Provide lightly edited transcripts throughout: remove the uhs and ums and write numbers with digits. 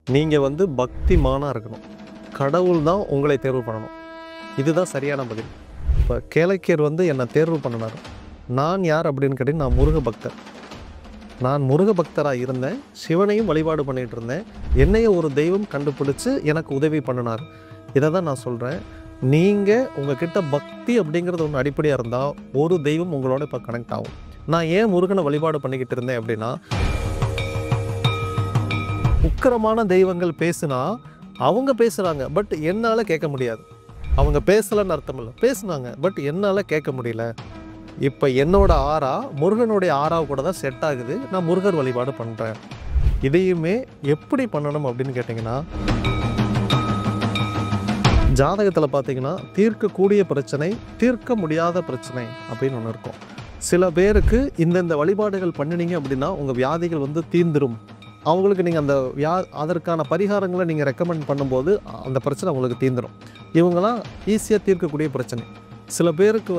நீங்க பக்திமானா இருக்கணும். கடவுள் தான் உங்களை தேர்வு பண்ணணும். இதுதான் சரியான பதில். இப்ப கேளக்கியர் என்ன தேர்வு பண்ணுனாரு. நான் யார் அப்படின்னு கேட்டீங்கன்னா, நான் முருக பக்தர். நான் முருக பக்தரா இருந்தேன். சிவனையும் வழிபாடு பண்ணிட்டு இருந்தேன். என்னைய ஒரு தெய்வம் கண்டுபிடிச்சு எனக்கு உதவி பண்ணுனாரு. இத தான் நான் சொல்றேன். நீங்க உங்ககிட்ட பக்தி அப்படிங்கிறது ஒண்ணு அடிப்படையா இருந்தா, ஒரு தெய்வம் உங்களோட இப்ப கனெக்ட் ஆகும். நான் ஏன் முருகனை வழிபாடு பண்ணிக்கிட்டு இருந்தேன் அப்படின்னா, உக்கிரமான தெய்வங்கள் பேசுனா, அவங்க பேசுறாங்க. பட் என்னால கேட்க முடியாது. அவங்க பேசலன்னு அர்த்தம் இல்ல. பேசுனாங்க. பட் என்னால கேட்க முடியல. இப்ப என்னோட ஆறா முருகனுடைய ஆறா கூட தான் செட் ஆகுது. நான் முருகர் வழிபாடு பண்றேன். இதையுமே எப்படி பண்ணணும் அப்படின்னு கேட்டிங்கன்னா, ஜாதகத்துல பார்த்தீங்கன்னா, தீர்க்கக்கூடிய பிரச்சனை, தீர்க்க முடியாத பிரச்சனை அப்படின்னு ஒண்ணு இருக்கும். சில பேருக்கு இந்தந்த வழிபாடுகள் பண்ணினீங்க அப்படின்னா, உங்க வியாதிகள் தீர்ந்துரும். அவங்களுக்கு நீங்க அந்த அதற்கான பரிகாரங்களை நீங்க ரெக்கமெண்ட் பண்ணும்போது, அந்த பிரச்சனை உங்களுக்கு தீர்ந்துரும். இவங்கலாம் ஈஸியா தீர்க்கக்கூடிய பிரச்சனை. சில பேருக்கு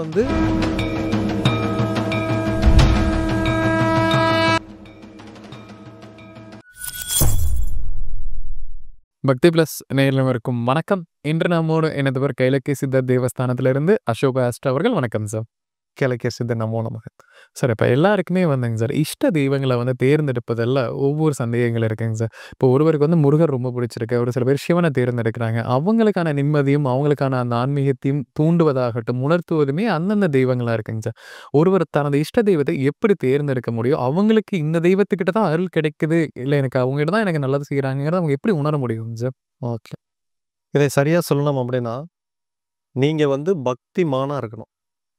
பக்தி பிளஸ் நேயர்களுக்கும் வணக்கம். இன்று நம்மோடு இணைந்தவர் கைலக்கிய சித்தர் தேவஸ்தானத்திலிருந்து அசோக் ஆஸ்ட்ரா அவர்கள். வணக்கம் சார். கேளக்கிய சித்தர் நமோ நமக. சார், இப்போ எல்லாருக்குமே சார் இஷ்ட தெய்வங்களை தேர்ந்தெடுப்பதில் ஒவ்வொரு சந்தேகங்கள் இருக்குங்க சார். இப்போ ஒருவருக்கு முருகர் ரொம்ப பிடிச்சிருக்கு, ஒரு சில பேர் சிவனை தேர்ந்தெடுக்கிறாங்க. அவங்களுக்கான நிம்மதியும் அவங்களுக்கான அந்த ஆன்மீகத்தையும் தூண்டுவதாகட்டும், உணர்த்துவதுமே அந்தந்த தெய்வங்களாக இருக்குங்க சார். ஒருவர் தனது இஷ்ட தெய்வத்தை எப்படி தேர்ந்தெடுக்க முடியும்? அவங்களுக்கு இந்த தெய்வத்துக்கிட்ட தான் அருள் கிடைக்குது, இல்லை எனக்கு அவங்ககிட்ட தான் எனக்கு நல்லது செய்கிறாங்கிறத அவங்க எப்படி உணர முடியும் சார்? ஓகே. இதை சரியா சொல்லணும் அப்படின்னா, நீங்க பக்திமானா இருக்கணும்.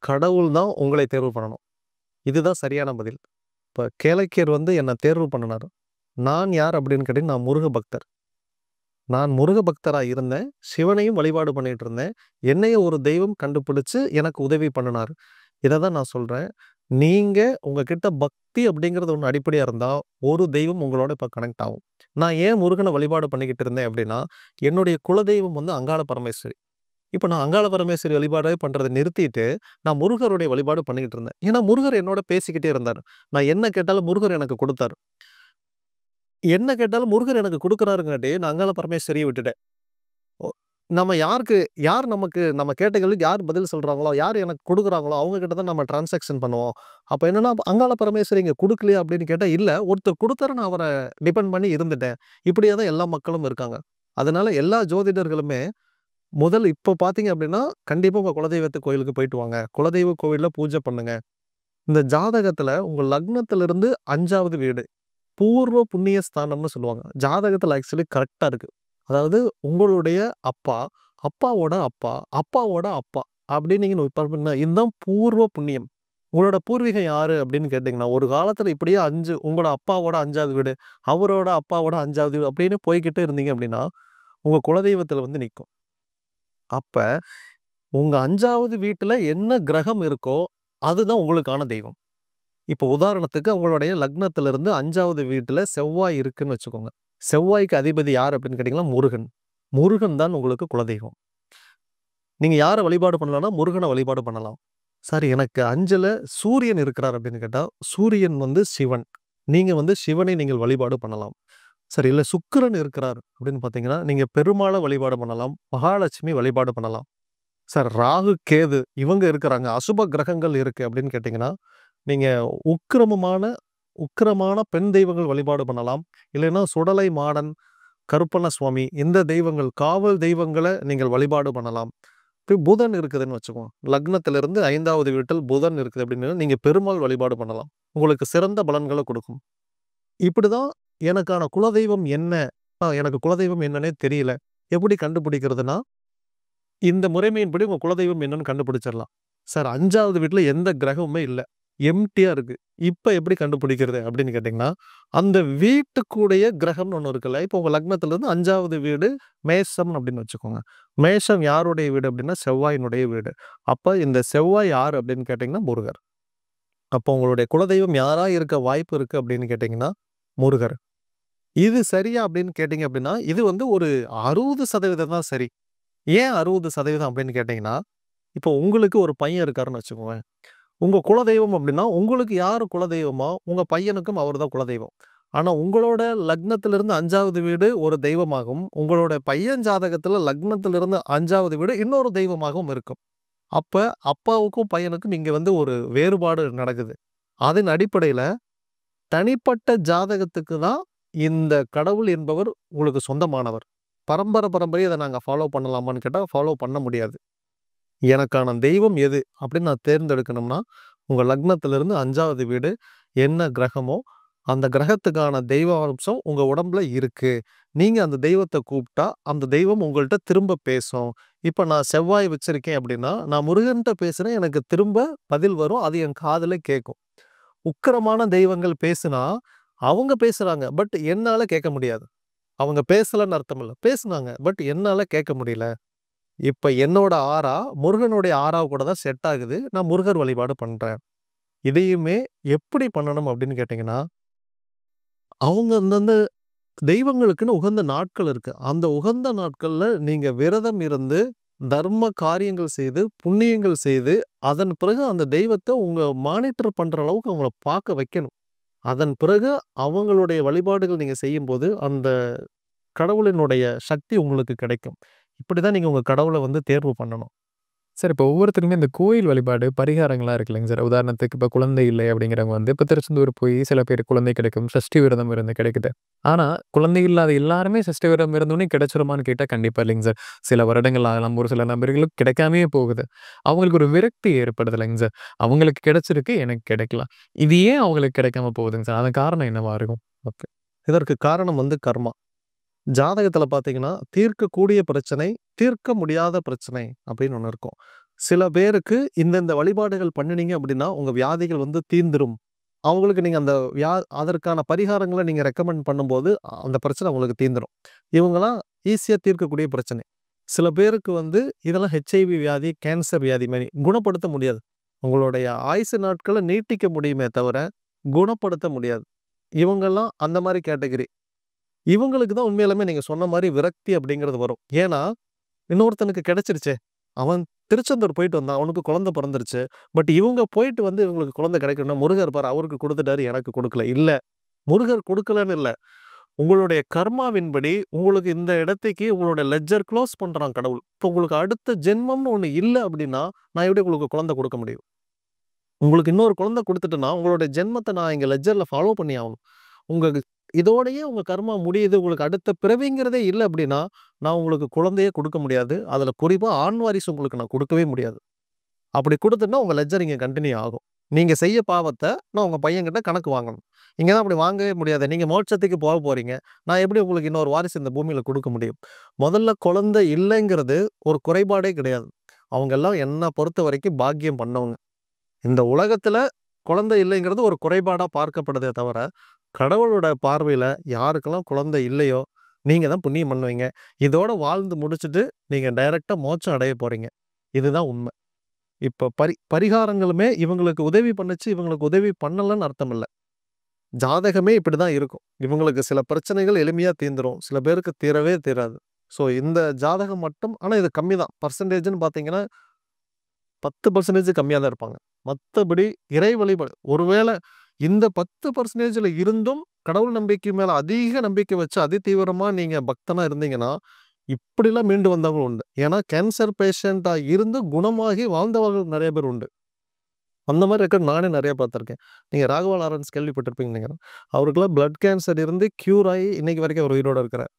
கடவுள் தான் உங்களை தேர்வு பண்ணணும். இதுதான் சரியான பதில். இப்ப கேளக்கியர் என்ன தேர்வு பண்ணுனாரு. நான் யார் அப்படின்னு கேட்டீங்கன்னா, நான் முருக பக்தர். நான் முருக பக்தரா இருந்தேன். சிவனையும் வழிபாடு பண்ணிட்டு இருந்தேன். என்னைய ஒரு தெய்வம் கண்டுபிடிச்சு எனக்கு உதவி பண்ணுனாரு. இத தான் நான் சொல்றேன். நீங்க உங்ககிட்ட பக்தி அப்படிங்கிறது ஒண்ணு அடிப்படையா இருந்தா, ஒரு தெய்வம் உங்களோட இப்ப கனெக்ட் ஆகும். நான் ஏன் முருகனை வழிபாடு பண்ணிக்கிட்டு இருந்தேன் அப்படின்னா, என்னுடைய குலதெய்வம் அங்காள பரமேஸ்வரி. இப்ப நான் அங்காள பரமேஸ்வரி வழிபாடே பண்றத நிறுத்திட்டு, நான் முருகருடைய வழிபாடு பண்ணிக்கிட்டு இருந்தேன். ஏன்னா முருகர் என்னோட பேசிக்கிட்டே இருந்தாரு. நான் என்ன கேட்டாலும் முருகர் எனக்கு குடுத்தாரு. என்ன கேட்டாலும் முருகர் எனக்கு குடுக்குறாருங்காட்டி, நான் அங்காள பரமேஸ்வரிய விட்டுட்டேன். ஒ நம்ம யார் நமக்கு நம்ம கேட்ட கேள்விக்கு யார் பதில் சொல்றாங்களோ, யார் எனக்கு குடுக்குறாங்களோ, அவங்க கிட்ட தான் நம்ம டிரான்சாக்ஷன் பண்ணுவோம். அப்ப என்னன்னா, அங்காள பரமேஸ்வரி இங்க குடுக்கலையா அப்படின்னு கேட்டா, இல்ல ஒருத்தர் குடுத்தாரு நான் அவர டிபெண்ட் பண்ணி இருந்துட்டேன். இப்படியே தான் எல்லா மக்களும் இருக்காங்க. அதனால எல்லா ஜோதிடர்களுமே இப்ப பார்த்தீங்க அப்படின்னா, கண்டிப்பா உங்க குலதெய்வத்து கோயிலுக்கு போயிட்டு வாங்க. குலதெய்வ கோவில்ல பூஜை பண்ணுங்க. இந்த ஜாதகத்துல உங்க லக்னத்திலிருந்து 5வது வீடு, பூர்வ புண்ணிய ஸ்தானம்னு சொல்லுவாங்க. ஜாதகத்துல ஆக்சுவலி கரெக்ட்டா இருக்கு. அதாவது உங்களுடைய அப்பா, அப்பாவோட அப்பா, அப்பாவோட அப்பா அப்படின்னு நீங்க பண்ணா இதுதான் பூர்வ புண்ணியம். உங்களோட பூர்வீகம் யாரு அப்படின்னு கேட்டீங்கன்னா, ஒரு காலத்துல இப்படியே 5 உங்களோட அப்பாவோட 5வது வீடு, அவரோட அப்பாவோட 5வது வீடு அப்படின்னு போய்க்கிட்டே இருந்தீங்க அப்படின்னா, உங்க குலதெய்வத்துல நிக்கும். அப்ப உங்க 5வது வீட்டுல என்ன கிரகம் இருக்கோ, அதுதான் உங்களுக்கான தெய்வம். இப்போ உதாரணத்துக்கு உங்களுடைய லக்னத்திலிருந்து 5வது வீட்டுல செவ்வாய் இருக்குன்னு வச்சுக்கோங்க. செவ்வாய்க்கு அதிபதி யார் அப்படின்னு கேட்டீங்கன்னா, முருகன். முருகன் தான் உங்களுக்கு குலதெய்வம். நீங்க யார வழிபாடு பண்ணலாம்னா, முருகன வழிபாடு பண்ணலாம். சார் எனக்கு 5ல சூரியன் இருக்கிறார் அப்படின்னு கேட்டா, சூரியன் சிவன். நீங்க சிவனை நீங்கள் வழிபாடு பண்ணலாம். சரி இல்ல சுக்கிரன் இருக்கிறார் அப்படின்னு பார்த்தீங்கன்னா, நீங்க பெருமாள வழிபாடு பண்ணலாம். மகாலட்சுமி வழிபாடு பண்ணலாம். சார் ராகு, கேது இவங்க இருக்கிறாங்க. அசுப கிரகங்கள் இருக்கு அப்படின்னு கேட்டீங்கன்னா, நீங்க உக்கிரமமான உக்கிரமான பெண் தெய்வங்கள் வழிபாடு பண்ணலாம். இல்லைன்னா சுடலை மாடன், கருப்பண்ண சுவாமி இந்த தெய்வங்கள், காவல் தெய்வங்கள நீங்கள் வழிபாடு பண்ணலாம். இப்ப புதன் இருக்குதுன்னு வச்சுக்கோங்க. லக்னத்திலிருந்து 5வது வீட்டில் புதன் இருக்குது அப்படின்னு நீங்க பெருமாள் வழிபாடு பண்ணலாம். உங்களுக்கு சிறந்த பலன்கள குடுக்கும். இப்படிதான் எனக்கான குலதெய்வம் என்ன? எனக்கு குலதெய்வம் என்னன்னே தெரியல. எப்படி கண்டுபிடிக்கிறதுன்னா, இந்த முறைமையின்படி உங்க குலதெய்வம் என்னன்னு கண்டுபிடிச்சிடலாம். சார் 5வது வீட்ல எந்த கிரகமுமே இல்ல. எம்ப்டியா இருக்கு. இப்ப எப்படி கண்டுபிடிக்கிறது அப்படின்னு கேட்டீங்கன்னா, அந்த வீட்டுக்குடைய கிரகம்னு ஒண்ணு இருக்குல்ல. இப்போ உங்க லக்னத்திலிருந்து 5வது வீடு மேஷம் அப்படின்னு வச்சுக்கோங்க. மேஷம் யாருடைய வீடு அப்படின்னா, செவ்வாயினுடைய வீடு. அப்ப இந்த செவ்வாய் யாரு அப்படின்னு கேட்டீங்கன்னா, முருகர். அப்போ உங்களுடைய குலதெய்வம் யாரா இருக்க வாய்ப்பு இருக்கு அப்படின்னு கேட்டீங்கன்னா, முருகர். இது சரியா அப்படின்னு கேட்டீங்க அப்படின்னா, இது ஒரு 60% தான் சரி. ஏன் 60% அப்படின்னு கேட்டீங்கன்னா, இப்போ உங்களுக்கு ஒரு பையன் இருக்காருன்னு வச்சுக்கோங்க. உங்க குலதெய்வம் அப்படின்னா, உங்களுக்கு யாரு குலதெய்வமோ, உங்க பையனுக்கும் அவர் தான் குலதெய்வம். ஆனா உங்களோட லக்னத்திலிருந்து 5வது வீடு ஒரு தெய்வமாகவும், உங்களோட பையன் ஜாதகத்துல லக்னத்திலிருந்து 5வது வீடு இன்னொரு தெய்வமாகவும் இருக்கும். அப்ப அப்பாவுக்கும் பையனுக்கும் இங்க வந்து ஒரு வேறுபாடு நடக்குது. அதன் அடிப்படையில தனிப்பட்ட ஜாதகத்துக்கு தான் இந்த கடவுள் என்பவர் உங்களுக்கு சொந்தமானவர். பரம்பரையா இத நாங்க ஃபாலோ பண்ணலாமான்னு கேட்டா, ஃபாலோ பண்ண முடியாது. எனக்கான தெய்வம் எது அப்படின்னு நான் தேர்ந்தெடுக்கணும்னா, உங்க லக்னத்திலிருந்து 5வது வீடு என்ன கிரகமோ, அந்த கிரகத்துக்கான தெய்வ அம்சம் உங்க உடம்புல இருக்கு. நீங்க அந்த தெய்வத்த கூப்பிட்டா, அந்த தெய்வம் உங்கள்ட்ட திரும்ப பேசும். இப்ப நான் செவ்வாய் வச்சிருக்கேன் அப்படின்னா, நான் முருகன்ட்ட பேசுறேன், எனக்கு திரும்ப பதில் வரும். அது என் காதுல கேட்கும். உக்கிரமான தெய்வங்கள் பேசுனா, அவங்க பேசுறாங்க. பட் என்னால கேட்க முடியாது. அவங்க பேசலன்னு அர்த்தம் இல்ல. பேசுனாங்க. பட் என்னால கேட்க முடியல. இப்ப என்னோட ஆறா, முருகனுடைய ஆறா கூட தான் செட் ஆகுது. நான் முருகர் வழிபாடு பண்றேன். இதையுமே எப்படி பண்ணணும் அப்படின்னு கேட்டீங்கன்னா, அவங்க அந்தந்த தெய்வங்களுக்குன்னு உகந்த நாட்கள் இருக்கு. அந்த உகந்த நாட்கள்ல நீங்க விரதம் இருந்து, தர்ம காரியங்கள் செய்து, புண்ணியங்கள் செய்து, அதன் பிறகு அந்த தெய்வத்த உங்க மானிட்டர் பண்ற அளவுக்கு அவங்கள பார்க்க வைக்கணும். அதன் பிறகு அவங்களுடைய வழிபாடுகள் நீங்க செய்யும்போது, அந்த கடவுளினுடைய சக்தி உங்களுக்கு கிடைக்கும். இப்படிதான் நீங்க உங்க கடவுள வந்து தேர்வு பண்ணணும். சார் இப்போ ஒவ்வொருத்தருக்குமே இந்த கோயில் வழிபாடு, பரிகாரங்கள்லாம் இருக்கு இல்லைங்க சார். உதாரணத்துக்கு இப்போ குழந்தை இல்லை அப்படிங்கிறவங்க வந்து இப்போ திருச்செந்தூர் போய் சில பேர் குழந்தை கிடைக்கும். சஷ்டி விரதம் இருந்து கிடைக்குது. ஆனா, குழந்தை இல்லாத எல்லாருமே சஷ்டி விரதம் இருந்தோனே கிடைச்சிருமான்னு கேட்டா கண்டிப்பா இல்லைங்க சார். சில வருடங்கள் ஆகலாம். ஒரு சில நபர்களுக்கு கிடைக்காமயே போகுது. அவங்களுக்கு ஒரு விரக்தி ஏற்படுது இல்லைங்க சார். அவங்களுக்கு கிடைச்சிருக்கு, எனக்கு கிடைக்கல. இது ஏன் அவங்களுக்கு கிடைக்காம போகுதுங்க சார்? அதன் காரணம் என்னவா இருக்கும்? ஓகே. இதற்கு காரணம் வந்து கர்மா. ஜாதகத்துல பார்த்தீங்கன்னா, தீர்க்கக்கூடிய பிரச்சனை, தீர்க்க முடியாத பிரச்சனை அப்படின்னு ஒண்ணு இருக்கும். சில பேருக்கு இந்தந்த வழிபாடுகள் பண்ணுனீங்க அப்படின்னா, உங்க வியாதிகள் வந்து தீர்ந்துரும். அவங்களுக்கு நீங்க அந்த அதற்கான பரிகாரங்கள நீங்க ரெக்கமெண்ட் பண்ணும்போது, அந்த பிரச்சனை உங்களுக்கு தீர்ந்துரும். இவங்கலாம் ஈஸியா தீர்க்கக்கூடிய பிரச்சனை. சில பேருக்கு வந்து இதெல்லாம் ஹெச்ஐவி வியாதி, கேன்சர் வியாதி மாரி குணப்படுத்த முடியாது. உங்களுடைய ஆயுசு நாட்கள நீட்டிக்க முடியுமே தவிர, குணப்படுத்த முடியாது. இவங்கலாம் அந்த மாரி கேட்டகரி. இவங்களுக்கு தான் உண்மையாலுமே நீங்க சொன்ன மாரி விரக்தி அப்படிங்கிறது வரும். ஏன்னா, இன்னொருத்தனுக்கு கிடைச்சிருச்சே! அவன் திருச்செந்தூர் போயிட்டு வந்தான். அவனுக்கு குழந்தை பிறந்துருச்சு. பட் இவங்க போயிட்டு வந்து இவங்களுக்கு குழந்தை கிடைக்கணும்னா, முருகர் பாரு அவருக்கு குடுத்துட்டாரு, எனக்கு குடுக்கல. இல்ல. முருகர் குடுக்கலன்னு இல்ல. உங்களுடைய கர்மாவின்படி உங்களுக்கு இந்த இடத்தைக்கு உங்களுடைய லெட்ஜர் குளோஸ் பண்றான் கடவுள். இப்போ உங்களுக்கு அடுத்த ஜென்மம்னு ஒண்ணு இல்ல அப்படின்னா, நான் எப்படி உங்களுக்கு குழந்தை குடுக்க முடியும்? உங்களுக்கு இன்னொரு குழந்தை குடுத்துட்டேன்னா, உங்களுடைய ஜென்மத்த நான் இங்க லெட்ஜர்ல ஃபாலோ பண்ணி ஆவணும். உங்க இதோடயே உங்க கர்மா முடியுது. உங்களுக்கு அடுத்த பிறவிங்கிறதே இல்ல அப்படின்னா, நான் உங்களுக்கு குழந்தையே குடுக்க முடியாது. அதுல குறிப்பா ஆண் வாரிசு உங்களுக்கு நான் குடுக்கவே முடியாது. அப்படி குடுத்துட்டா உங்க லெட்ஜர் இங்க கன்டின்யூ ஆகும். நீங்க செய்ய பாவத்த நான் உங்க பையன்கிட்ட கணக்கு வாங்கணும். இங்க தான் அப்படி வாங்கவே முடியாது. நீங்க மோட்சத்துக்கு போறீங்க. நான் எப்படி உங்களுக்கு இன்னொரு வாரிசு இந்த பூமியில குடுக்க முடியும்? முதல்ல குழந்தை இல்லைங்கிறது ஒரு குறைபாடே கிடையாது. அவங்கெல்லாம் என்ன பொறுத்தவரைக்கும் பாக்கியம் பண்ணவங்க. இந்த உலகத்துல குழந்தை இல்லைங்கிறது ஒரு குறைபாடா பார்க்கப்படுதே தவிர, கடவுளோட பார்வையில யாருக்கெல்லாம் குழந்தை இல்லையோ, நீங்க தான் புண்ணியம் பண்ணுவீங்க. இதோட வாழ்ந்து முடிச்சுட்டு நீங்க டைரக்ட்டா மோட்சம் அடைய போறீங்க. இதுதான் உண்மை. இப்ப பரிகாரங்களுமே இவங்களுக்கு உதவி பண்ணுச்சு, இவங்களுக்கு உதவி பண்ணலன்னு அர்த்தம் இல்ல. ஜாதகமே இப்படிதான் இருக்கும். இவங்களுக்கு சில பிரச்சனைகள் எளிமையா தீர்ந்துரும். சில பேருக்கு தீரவே தீராது. ஸோ இந்த ஜாதகம் மட்டும் ஆனா இது கம்மி தான். பெர்சன்டேஜ்ன்னு பார்த்தீங்கன்னா 10% கம்மியா தான் இருப்பாங்க. மத்தபடி இறை வழிபாடு ஒருவேள இந்த 10%ல இருந்தும் கடவுள் நம்பிக்கை மேல அதிக நம்பிக்கை வச்சு அதிதீவிரமா நீங்க பக்தனா இருந்தீங்கன்னா, இப்படிலாம் மீண்டு வந்தவங்க உண்டு. ஏன்னா கேன்சர் பேஷண்ட்டா இருந்து குணமாகி வாழ்ந்தவர்கள் நெறைய பேர் உண்டு. அந்த மாரி ரெக்கார்ட் நானே நெறைய பார்த்துருக்கேன். நீங்க ராகவா லாரன்ஸ் கேள்விப்பட்டிருப்பீங்கன்னு நெனைக்கிறேன். அவருக்கெல்லாம் பிளட் கேன்சர் இருந்து கியூர் ஆயி இன்னைக்கு வரைக்கும் அவர் உயிரோட இருக்கிறார்.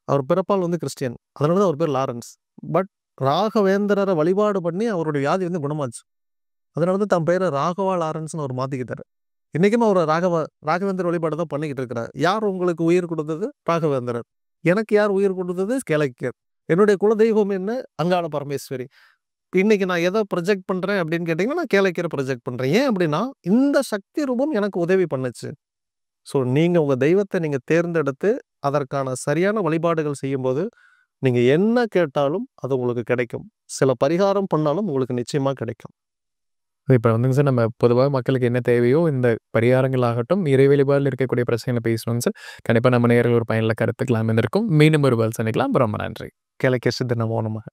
அவர் பிறப்பால் வந்து கிறிஸ்டியன். அதனால தான் அவர் பேர் லாரன்ஸ். பட் ராகவேந்திரர வழிபாடு பண்ணி அவருடைய வியாதி வந்து குணமாச்சு. அதனால தான் தன் பேர ராகவா லாரன்ஸ்ன்னு அவரு மாத்திக்கிட்டாரு. இன்னைக்கும் அவரு ராகவேந்திர வழிபாடு தான் பண்ணிக்கிட்டு இருக்கிறார். யார் உங்களுக்கு உயிர் குடுத்தது? ராகவேந்திரர். எனக்கு யார் உயிர் குடுத்தது? கேளக்கியர். என்னுடைய குலதெய்வம் என்ன? அங்காள பரமேஸ்வரி. இன்னைக்கு நான் எத ப்ரொஜெக்ட் பண்றேன் அப்படின்னு கேட்டீங்கன்னா, நான் கேளக்கியர ப்ரொஜெக்ட் பண்றேன். ஏன் அப்படின்னா, இந்த சக்தி ரூபம் எனக்கு உதவி பண்ணுச்சு. ஸோ நீங்க உங்க தெய்வத்த நீங்க தேர்ந்தெடுத்து, அதற்கான சரியான வழிபாடுகள் செய்யும்போது, நீங்க என்ன கேட்டாலும் அது உங்களுக்கு கிடைக்கும். சில பரிகாரம் பண்ணாலும் உங்களுக்கு நிச்சயமா கிடைக்கும். இப்ப வந்துங்க சார், நம்ம பொதுவா மக்களுக்கு என்ன தேவையோ, இந்த பரிகாரங்கள் ஆகட்டும், இறை வழிபாடுல இருக்கக்கூடிய பிரச்சனைகள பேசணுங்க சார். கண்டிப்பா நம்ம நேயர்கள் ஒரு பயனுள்ள கருத்துக்கள் அமைந்திருக்கும். மீண்டும் ஒரு பதில் சந்திக்கலாம். ரொம்ப நன்றி. கேளக்கிய சித்தர் நமோ நமः.